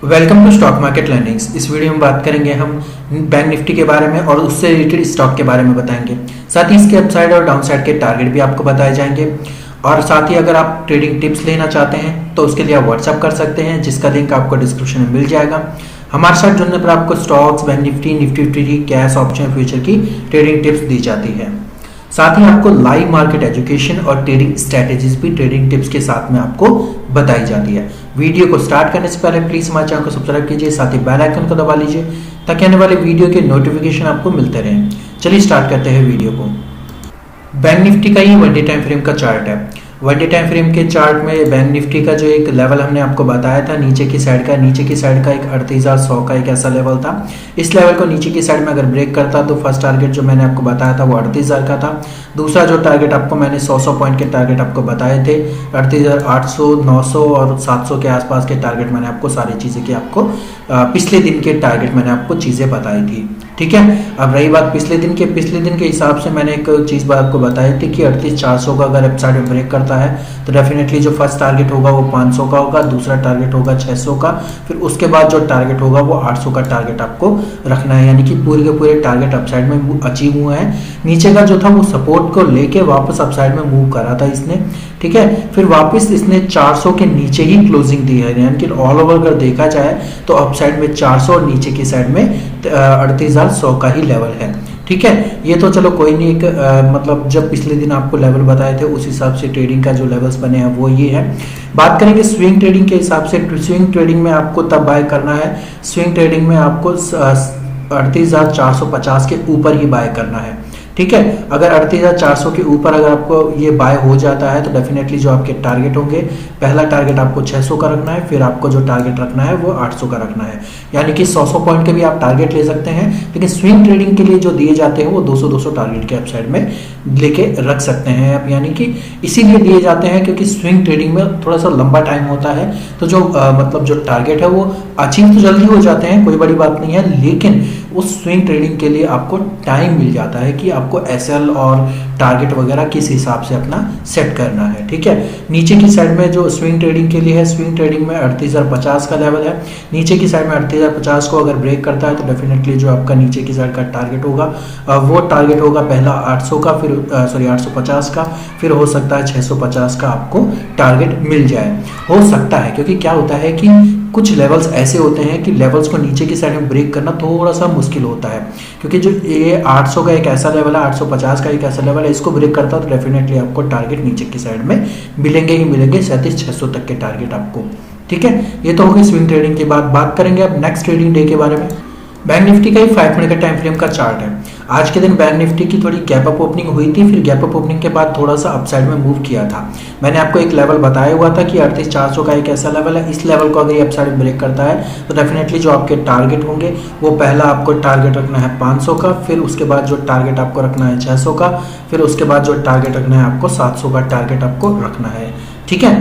Welcome to stock market learnings. इस video में बात करेंगे हम बैंक निफ्टी के बारे में और उससे रिलेटेड स्टॉक के बारे में बताएंगे। साथ ही इसके अपसाइड और डाउनसाइड के टारगेट भी आपको बताए जाएंगे। और साथ ही अगर आप ट्रेडिंग टिप्स लेना चाहते हैं तो उसके लिए आप व्हाट्सअप कर सकते हैं, जिसका लिंक आपको डिस्क्रिप्शन में मिल जाएगा। हमारे साथ जुड़ने पर आपको stocks, bank Nifty, Nifty 50, cash, option, future की ट्रेडिंग टिप्स दी जाती है। साथ ही आपको लाइव मार्केट एजुकेशन और ट्रेडिंग स्ट्रेटेजीज भी ट्रेडिंग टिप्स के साथ में आपको बताई जाती है। वीडियो को स्टार्ट करने से पहले प्लीज हमारे चैनल को सब्सक्राइब कीजिए, साथ ही बेल आइकन को दबा लीजिए ताकि आने वाले वीडियो के नोटिफिकेशन आपको मिलते रहें। चलिए स्टार्ट करते हैं वीडियो को। बैंक निफ्टी का ये वन डे टाइम फ्रेम का चार्ट है। वन डे टाइम फ्रेम के चार्ट में बैंक निफ्टी का जो एक लेवल हमने आपको बताया था नीचे की साइड का एक 38,100 का एक ऐसा लेवल था। इस लेवल को नीचे की साइड में अगर ब्रेक करता तो फर्स्ट टारगेट जो मैंने आपको बताया था वो 38,000 का था। दूसरा जो टारगेट आपको मैंने 100 पॉइंट के टारगेट आपको बताए थे, 38,800, 900 और 700 के आसपास के टारगेट मैंने आपको सारी चीज़ें की आपको पिछले दिन के टारगेट मैंने आपको चीज़ें बताई थी। ठीक है, अब रही बात पिछले दिन के हिसाब से मैंने एक चीज़ बात आपको बताई थी कि 38,400 का अगर अपसाइड में ब्रेक करता है तो डेफिनेटली जो फर्स्ट टारगेट होगा वो 500 का होगा, दूसरा टारगेट होगा 600 का, फिर उसके बाद जो टारगेट होगा वो 800 का टारगेट आपको रखना है। यानी कि पूरे के पूरे टारगेट अपसाइड में अचीव हुए हैं। नीचे का जो था वो सपोर्ट को लेके वापस अपसाइड में मूव करा था इसने। ठीक है, फिर वापस इसने 400 के नीचे ही क्लोजिंग दी है। यानी कि ऑल ओवर अगर देखा जाए तो अपसाइड में 400 और नीचे की साइड में 38,100 का ही लेवल है। ठीक है, ये तो चलो कोई नहीं, एक मतलब जब पिछले दिन आपको लेवल बताए थे उस हिसाब से ट्रेडिंग का जो लेवल्स बने हैं वो ये है। बात करेंगे स्विंग ट्रेडिंग के हिसाब से। स्विंग ट्रेडिंग में आपको तब बाय करना है, स्विंग ट्रेडिंग में आपको 38,450 के ऊपर ही बाय करना है। ठीक है, अगर 38,400 के ऊपर अगर आपको ये बाय हो जाता है तो डेफिनेटली जो आपके टारगेट होंगे, पहला टारगेट आपको 600 का रखना है, फिर आपको जो टारगेट रखना है वो 800 का रखना है। यानी कि 100 पॉइंट के भी आप टारगेट ले सकते हैं, लेकिन स्विंग ट्रेडिंग के लिए जो दिए जाते हैं वो 200 टारगेट के अपसाइड में लेके रख सकते हैं आप। यानी कि इसीलिए दिए जाते हैं क्योंकि स्विंग ट्रेडिंग में थोड़ा सा लंबा टाइम होता है, तो जो मतलब जो टारगेट है वो अचीव तो जल्दी हो जाते हैं, कोई बड़ी बात नहीं है, लेकिन उस स्विंग ट्रेडिंग के लिए आपको टाइम मिल जाता है कि आपको एसएल और टारगेट वगैरह किस हिसाब से अपना सेट करना है। ठीक है, नीचे की साइड में जो स्विंग ट्रेडिंग के लिए है, स्विंग ट्रेडिंग में 38,050 का लेवल है। नीचे की साइड में 38,050 को अगर ब्रेक करता है तो डेफिनेटली जो आपका नीचे की साइड का टारगेट होगा वो टारगेट होगा पहला 800 का, फिर 850 का, फिर हो सकता है 650 का आपको टारगेट मिल जाए। हो सकता है क्योंकि क्या होता है कि कुछ लेवल्स ऐसे होते हैं कि लेवल्स को नीचे की साइड में ब्रेक करना थोड़ा सा मुश्किल होता है, क्योंकि जो ये 800 का एक ऐसा लेवल है, 850 का एक ऐसा लेवल है, इसको ब्रेक करता है तो डेफिनेटली आपको टारगेट नीचे की साइड में मिलेंगे ही मिलेंगे, 37,600 तक के टारगेट आपको। ठीक है, ये तो होगी स्विंग ट्रेडिंग की बात करेंगे अब नेक्स्ट ट्रेडिंग डे के बारे में। बैंक निफ्टी का ही 5 मिनट का टाइम फ्रेम का चार्ट है। आज के दिन बैंक निफ्टी की थोड़ी गैप अप ओपनिंग हुई थी, फिर गैप अप ओपनिंग के बाद थोड़ा सा अपसाइड में मूव किया था। मैंने आपको एक लेवल बताया हुआ था कि 38,400 का एक ऐसा लेवल है, इस लेवल को अगर ये अपसाइड में ब्रेक करता है तो डेफिनेटली जो आपके टारगेट होंगे वो पहला आपको टारगेट रखना है 500 का, फिर उसके बाद जो टारगेट आपको रखना है 600 का, फिर उसके बाद जो टारगेट रखना है आपको 700 का टारगेट आपको रखना है। ठीक है,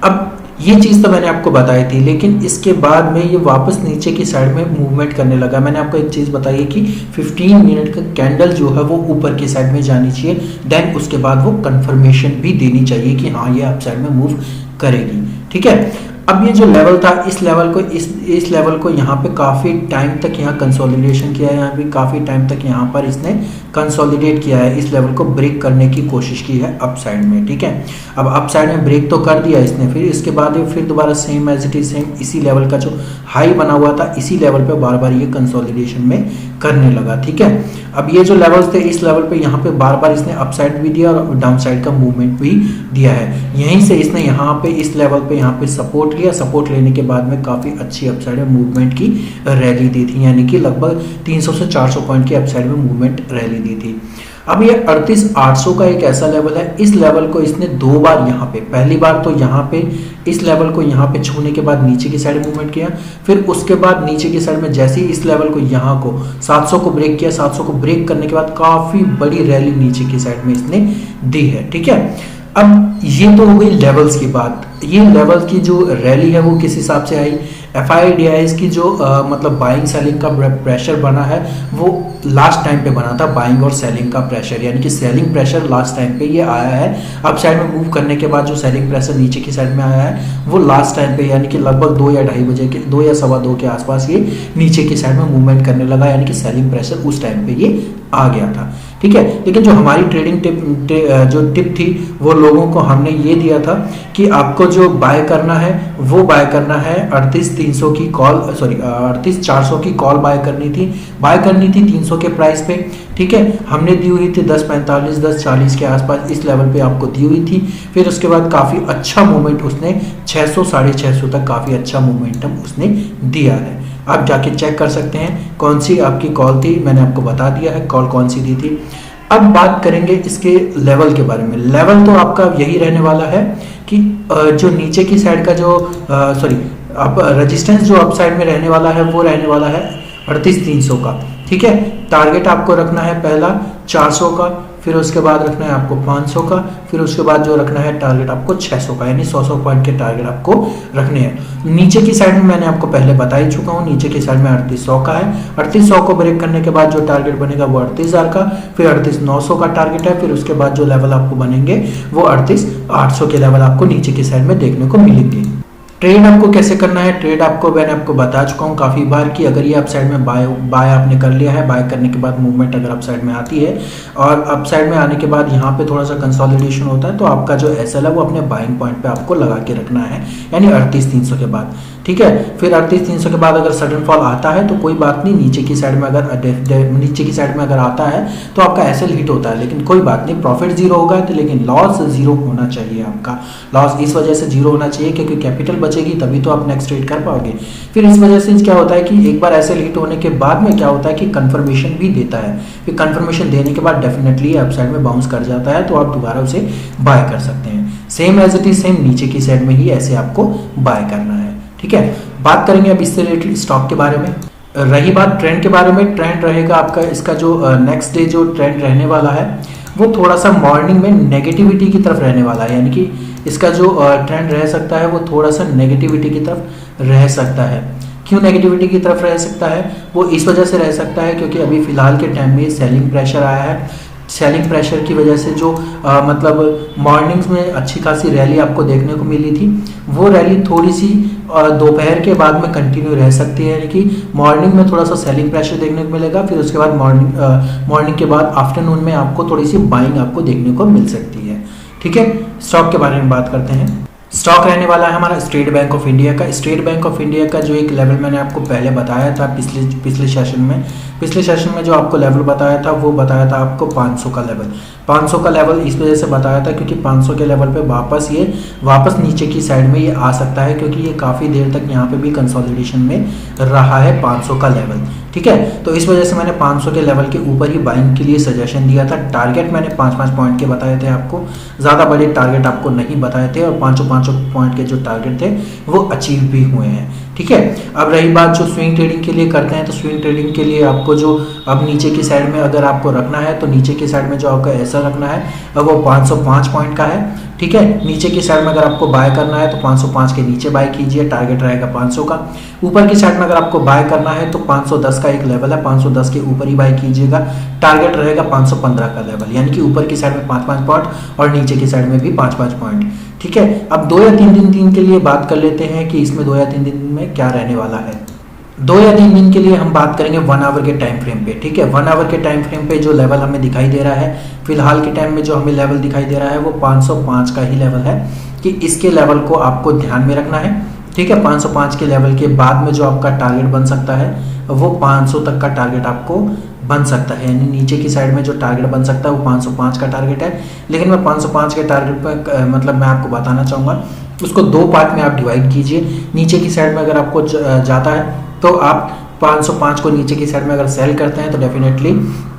अब ये चीज़ तो मैंने आपको बताई थी, लेकिन इसके बाद में ये वापस नीचे की साइड में मूवमेंट करने लगा। मैंने आपको एक चीज़ बताई है कि 15 मिनट का कैंडल जो है वो ऊपर की साइड में जानी चाहिए, देन उसके बाद वो कंफर्मेशन भी देनी चाहिए कि हाँ ये अप साइड में मूव करेगी। ठीक है, अब ये जो लेवल था इस लेवल को यहाँ पे काफ़ी टाइम तक यहाँ कंसोलिडेशन किया है, यहाँ भी काफ़ी टाइम तक यहाँ पर इसने कंसोलिडेट किया है, इस लेवल को ब्रेक करने की कोशिश की है अप साइड में। ठीक है, अब अप साइड में ब्रेक तो कर दिया इसने, फिर इसके बाद फिर दोबारा same as it is same इसी लेवल का जो हाई बना हुआ था इसी लेवल पे बार बार ये कंसोलिडेशन में करने लगा। ठीक है, अब ये जो लेवल्स थे इस लेवल पे यहाँ पे बार बार इसने अप साइड भी दिया और डाउन साइड का मूवमेंट भी दिया है। यहीं से इसने यहाँ पे इस लेवल पे यहाँ पे सपोर्ट लिया, सपोर्ट लेने के बाद में काफ़ी अच्छी अपसाइड में मूवमेंट की रैली दी थी, यानी कि लगभग 300 से 400 पॉइंट की अपसाइड में मूवमेंट रैली दी थी। अब ये 38,800 का एक ऐसा लेवल है, इस लेवल को इसने 2 बार यहाँ पे, पहली बार तो यहाँ पे इस लेवल को यहाँ पे छूने के बाद नीचे की साइड मूवमेंट किया, फिर उसके बाद नीचे की साइड में जैसे ही इस लेवल को यहाँ को 700 को ब्रेक किया, 700 को ब्रेक करने के बाद काफ़ी बड़ी रैली नीचे की साइड में इसने दी है। ठीक है, अब ये तो हो गई लेवल्स की बात। ये लेवल की जो रैली है वो किस हिसाब से आई, FIDIs की जो मतलब बाइंग सेलिंग का प्रेशर बना है वो लास्ट टाइम पे बना था, बाइंग और सेलिंग का प्रेशर, यानी कि सेलिंग प्रेशर लास्ट टाइम पे ये आया है। अब साइड में मूव करने के बाद जो सेलिंग प्रेशर नीचे की साइड में आया है वो लास्ट टाइम पे, यानी कि लगभग 2 या ढाई बजे के 2 या सवा 2 के आसपास ये नीचे की साइड में मूवमेंट करने लगा, यानी कि सेलिंग प्रेशर उस टाइम पे ये आ गया था। ठीक है, लेकिन जो हमारी ट्रेडिंग टिप थी वो लोगों को हमने ये दिया था कि आपको जो बाय करना है वो बाय करना है 38,300 की कॉल, सॉरी 38,400 की कॉल बाय करनी थी 300 के प्राइस पे। ठीक है, हमने दी हुई थी 10.45 10.40 के आसपास, इस लेवल पे आपको दी हुई थी। फिर उसके बाद काफ़ी अच्छा मूवमेंट उसने 600 650 तक काफ़ी अच्छा मूवमेंटम उसने दिया है। आप जाके चेक कर सकते हैं कौन सी आपकी कॉल थी, मैंने आपको बता दिया है कॉल कौन सी दी थी। अब बात करेंगे इसके लेवल के बारे में। लेवल तो आपका यही रहने वाला है कि जो नीचे की साइड का जो आप रेजिस्टेंस जो अप साइड में रहने वाला है वो रहने वाला है 38,300 का। ठीक है, टारगेट आपको रखना है पहला 400 का, फिर उसके बाद रखना है आपको 500 का, फिर उसके बाद जो रखना है टारगेट आपको 600 का, यानी 100 पॉइंट के टारगेट आपको रखने हैं। नीचे की साइड में मैंने आपको पहले बता ही चुका हूँ, नीचे की साइड में 3800 का है। 3800 को ब्रेक करने के बाद जो टारगेट बनेगा वो 38,000 का, फिर 38,900 का टारगेट है। फिर उसके बाद जो लेवल आपको बनेंगे वो 38,800 के लेवल आपको नीचे की साइड में देखने को मिलेंगे। ट्रेड आपको कैसे करना है, ट्रेड आपको मैंने आपको बता चुका हूँ काफ़ी बार कि अगर ये अप साइड में बाय आपने कर लिया है, बाय करने के बाद मूवमेंट अगर अप साइड में आती है और अप साइड में आने के बाद यहाँ पे थोड़ा सा कंसोलिडेशन होता है, तो आपका जो एसएल है वो अपने बाइंग पॉइंट पे आपको लगा के रखना है, यानी 38,300 के बाद। ठीक है, फिर 38,300 के बाद अगर सडन फॉल आता है तो कोई बात नहीं, नीचे की साइड में अगर आता है तो आपका एसएल हिट होता है, लेकिन कोई बात नहीं, प्रॉफिट जीरो होगा तो, लेकिन लॉस जीरो होना चाहिए। आपका लॉस इस वजह से जीरो होना चाहिए क्योंकि कैपिटल बचेगी तभी तो आप नेक्स्ट ट्रेड कर पाओगे। फिर इस वजह से क्या होता है कि एक बार एसएल हिट होने के बाद में क्या होता है कि कंफर्मेशन भी देता है, फिर कंफर्मेशन देने के बाद डेफिनेटली अपसाइड में बाउंस कर जाता है, तो आप दोबारा उसे बाय कर सकते हैं। Same as it is same नीचे की साइड में ही ऐसे आपको बाय करना है। ठीक है, बात करेंगे अब इससे रिलेटेड स्टॉक के बारे में। रही बात ट्रेंड के बारे में, ट्रेंड रहेगा आपका इसका जो नेक्स्ट डे जो ट्रेंड रहने वाला है वो थोड़ा सा मॉर्निंग में नेगेटिविटी की तरफ रहने वाला है, यानी कि इसका जो ट्रेंड रह सकता है वो थोड़ा सा नेगेटिविटी की तरफ रह सकता है। क्यों नेगेटिविटी की तरफ रह सकता है, वो इस वजह से रह सकता है क्योंकि अभी फिलहाल के टाइम में सेलिंग प्रेशर आया है। सेलिंग प्रेशर की वजह से जो मतलब मॉर्निंग्स में अच्छी खासी रैली आपको देखने को मिली थी, वो रैली थोड़ी सी दोपहर के बाद में कंटिन्यू रह सकती है, यानी कि मॉर्निंग में थोड़ा सा सेलिंग प्रेशर देखने को मिलेगा, फिर उसके बाद मॉर्निंग के बाद आफ्टरनून में आपको थोड़ी सी बाइंग आपको देखने को मिल सकती है। ठीक है, स्टॉक के बारे में बात करते हैं। स्टॉक रहने वाला है हमारा स्टेट बैंक ऑफ इंडिया का। स्टेट बैंक ऑफ इंडिया का जो एक लेवल मैंने आपको पहले बताया था पिछले सेशन में जो आपको लेवल बताया था वो बताया था आपको 500 का लेवल। 500 का लेवल इस वजह से बताया था क्योंकि 500 के लेवल पे वापस नीचे की साइड में ये आ सकता है, क्योंकि ये काफ़ी देर तक यहाँ पे भी कंसोलिडेशन में रहा है 500 का लेवल। ठीक है, तो इस वजह से मैंने 500 के लेवल के ऊपर ही बाइंग के लिए सजेशन दिया था। टारगेट मैंने 5-5 पॉइंट के बताए थे आपको, ज़्यादा बड़े टारगेट आपको नहीं बताए थे, और 5-5 पॉइंट के जो टारगेट थे वो अचीव भी हुए हैं। ठीक है, अब रही बात जो स्विंग ट्रेडिंग के लिए करते हैं, तो स्विंग ट्रेडिंग के लिए आपको जो अब नीचे की साइड में अगर आपको रखना है तो नीचे की साइड में जो आपका ऐसा रखना है वो 505 पॉइंट का है। ठीक है, नीचे की साइड में अगर आपको बाय करना है तो 505 के नीचे बाय कीजिए, टारगेट रहेगा 500 का। ऊपर की साइड में अगर आपको बाय करना है तो 510 का एक लेवल है, 510 के ऊपर ही बाय कीजिएगा, टारगेट रहेगा 515 का लेवल, यानी कि ऊपर की साइड में 5-5 पॉइंट और नीचे की साइड में भी 5-5 पॉइंट। ठीक है, अब 2 या 3 दिन के लिए बात कर लेते हैं कि इसमें 2 या 3 दिन में क्या रहने वाला है। 2 या 3 दिन के लिए हम बात करेंगे 1 आवर के टाइम फ्रेम पे। ठीक है, 1 आवर के टाइम फ्रेम पे जो लेवल हमें दिखाई दे रहा है, फिलहाल के टाइम में जो हमें लेवल दिखाई दे रहा है वो 505 का ही लेवल है, कि इसके लेवल को आपको ध्यान में रखना है। ठीक है, 505 के लेवल के बाद में जो आपका टारगेट बन सकता है वो 500 तक का टारगेट आपको बन सकता है, यानी नीचे की साइड में जो टारगेट बन सकता है वो 505 का टारगेट है। लेकिन मैं 505 के टारगेट पर मतलब मैं आपको बताना चाहूँगा, उसको 2 पार्ट में आप डिवाइड कीजिए। नीचे की साइड में अगर आपको जाता है तो आप 505 को नीचे की साइड में अगर सेल करते हैं तो डेफिनेटली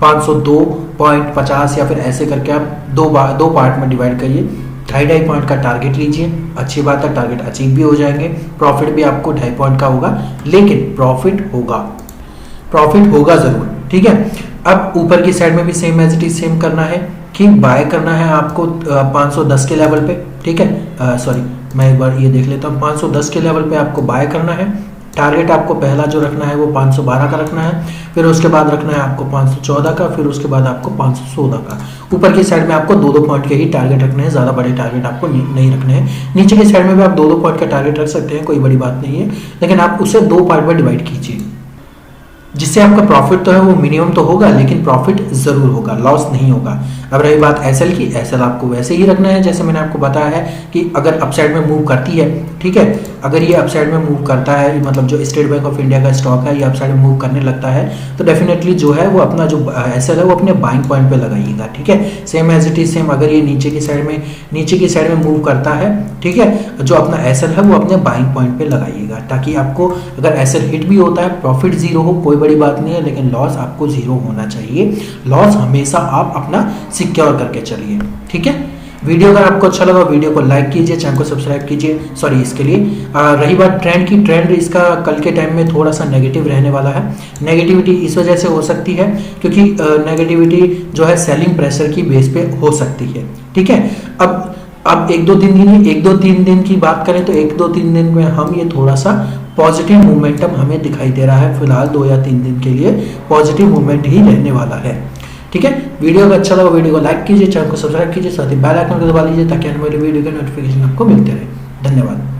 502.50 या फिर ऐसे करके आप दो पार्ट में डिवाइड करिए, 2.5 पॉइंट का टारगेट लीजिए। अच्छी बात है, टारगेट अचीव भी हो जाएंगे, प्रॉफिट भी आपको 2.5 पॉइंट का होगा, लेकिन प्रॉफिट होगा ज़रूर। ठीक है, अब ऊपर की साइड में भी same as it is same करना है कि बाय करना है आपको 510 के लेवल पे। ठीक है, सॉरी मैं एक बार ये देख लेता हूँ, 510 के लेवल पे आपको बाय करना है टारगेट आपको पहला जो रखना है वो 512 का रखना है, फिर उसके बाद रखना है आपको 514 का, फिर उसके बाद आपको 516 का। ऊपर की साइड में आपको 2-2 पॉइंट के ही टारगेट रखने हैं, ज़्यादा बड़े टारगेट आपको नहीं रखने हैं। नीचे की साइड में भी आप 2-2 पॉइंट का टारगेट रख सकते हैं, कोई बड़ी बात नहीं है, लेकिन आप उसे 2 पार्ट में डिवाइड कीजिए, जिससे आपका प्रॉफिट तो है वो मिनिमम तो होगा, लेकिन प्रॉफिट जरूर होगा, लॉस नहीं होगा। अब रही बात एसएल की, एसएल आपको वैसे ही रखना है जैसे मैंने आपको बताया है कि अगर अपसाइड में मूव करती है, ठीक है, अगर ये अपसाइड में मूव करता है, मतलब जो स्टेट बैंक ऑफ इंडिया का स्टॉक है ये अपसाइड में मूव करने लगता है, तो डेफिनेटली जो है वो अपना जो एसएल है वो अपने बाइंग पॉइंट पे लगाइएगा, ठीक है। Same as it is same, अगर ये नीचे की साइड में मूव करता है, ठीक है, जो अपना एसएल है वो अपने बाइंग पॉइंट पे लगाइएगा, ताकि आपको अगर एसएल हिट भी होता है प्रॉफिट जीरो हो, कोई बड़ी बात नहीं है, लेकिन लॉस आपको जीरो होना चाहिए। लॉस हमेशा आप अपना सिक्योर करके चलिए, ठीक है। वीडियो अगर आपको अच्छा लगा वीडियो को लाइक कीजिए, चैनल को सब्सक्राइब कीजिए। सॉरी, इसके लिए रही बात ट्रेंड की, ट्रेंड इसका कल के टाइम में थोड़ा सा नेगेटिव रहने वाला है। नेगेटिविटी इस वजह से हो सकती है क्योंकि नेगेटिविटी जो है सेलिंग प्रेशर की बेस पे हो सकती है, ठीक है। अब 1-2-3 दिन की बात करें तो 1-2-3 दिन में हम ये थोड़ा सा पॉजिटिव मोमेंटम हमें दिखाई दे रहा है, फिलहाल 2 या 3 दिन के लिए पॉजिटिव मूवमेंट ही रहने वाला है, ठीक है। वीडियो अगर अच्छा लगा वीडियो को लाइक कीजिए, चैनल को सब्सक्राइब कीजिए, साथ ही बेल आइकन को दबा लीजिए ताकि आने वाली वीडियो के नोटिफिकेशन आपको मिलते रहे। धन्यवाद।